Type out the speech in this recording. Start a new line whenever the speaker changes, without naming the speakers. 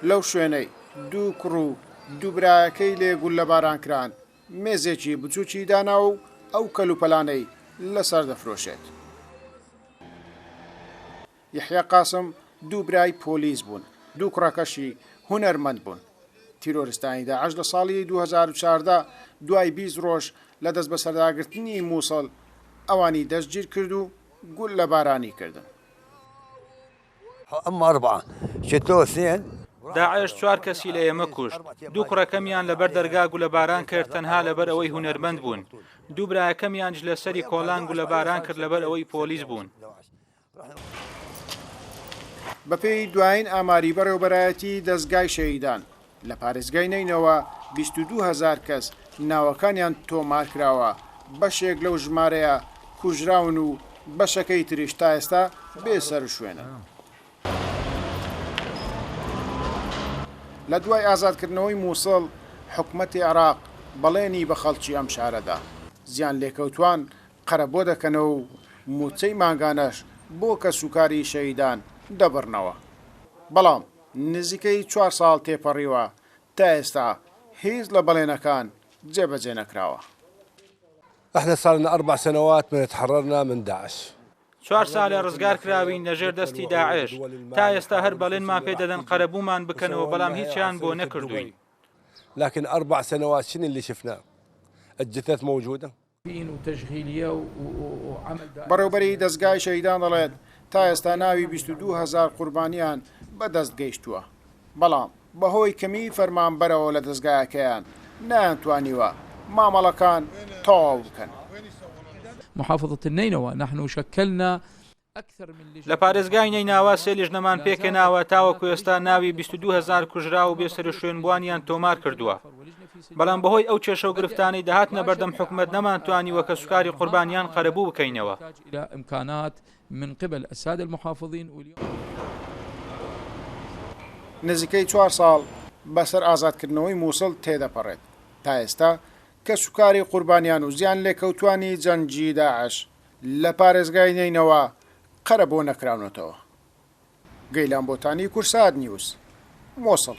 لەو شوێنەی دوو کوڕ و دوو برایەکەی لێ گول لە باران کران مێزێکی بچووکی دانا و ئەو کەلوپەلانەی لەسەر دەفرۆشێت. یحیە قاسم دوو برای پۆلیس بوون، دوو کوڕەکەشی هونەرمەند بوون. تیرۆریستانی داعش لە ساڵی 2014 دوای 20 ڕۆژ لە دەست بە سەرداگرتنی مووسڵ ئەوانی دەستگیر کرد و گول لە بارانی کردن.
داعش 4 کەسی لە ئێمە کوشت. دوو کوڕەکەمیان لەبەر دەرگا گولە باران کرد تەنها لەبەر ئەوەی هونەرمەند بوون. دوو برایەکەمیانش لەسەری کۆڵان گولە باران کرد لەبەر ئەوەی پۆلیس بوون.
بەپێی دوایین ئاماری بەڕێوەبەرایەتی دەستگای شەهیدان لە پارێزگای نینەوە 22,000 کەس ناوەکانیان تۆمار کراوە. بەشێک لەو ژمارەیە کوژراون و بەشەکەی تریش تا ئێستا بێسەر شوێنە. لە دوای ئازادکردنەوەی مووسڵ حکومەتی عێراق بەڵێنی بە خەڵکی ئەم شارەدا زیان لێکەوتوان قەرەبۆ دەکەنەوە و موچەی ماگانەش بۆ کەسوکاری شەهیدان دەبڕنەوە. بەڵام نزیکەی 4 ساڵ تێپەڕیوە تا ئێستا هیچ لە بەڵێنەکان جێبەجێ نەکراوە.
احنا صار لنا 4 سنوات من تحررنا من داعش.
4 ساڵە ڕزگار کراوین لەژێر دەستی داعش. تا ئێستا هەر بەڵێنمان پێ دەدەن قەرەبوومان بکەنەوە بەڵام هیچیان بۆ نەکردووین.
لكن 4 سنوات شنو اللي شفناه؟ الجثث موجودة.
بەڕێوەبەری دەستگای شەهیدان دەڵێت تا ئێستا ناوی 22,000 قوربانیان بەدەست گەیشتووە. بەڵام بەهۆی کەمی فەرمانبەرەوە لە دەستگایەکەیان نەیانتوانیوە مامەڵەکان تەواو بکەن.
محافظة النينوى نحن شكلنا أكثر من
لە پارێزگای نیناوە سێ لیژنەمان پێکەناوە تاوەکو ئێستا ناوی 22,000 کوژرا و بێسەر شوێنبوانیان تۆمار کردووە. بەڵام بەهۆی ئەو کێشە و گرفتانەی داهاتنە بەردەم حکومەت نەمانتوانیوە کە سوکاری قوربانیان قەرەبوو بکەینەوە.
إلى إمكانات من قبل السادة المحافظين.
نزیکەی 4 ساڵ بەسەر ئازادکردنەوەی مووسڵ تێدەپەڕێت. تا ئێستا کە سوکاری قوربانیان و زیان لێکەوتوانی جەنگی داعش لە پارێزگای نینەوە قەرەبۆ نەکراونەتەوە. گەیلان بۆتانی کورساد نیوز، مۆسڵ.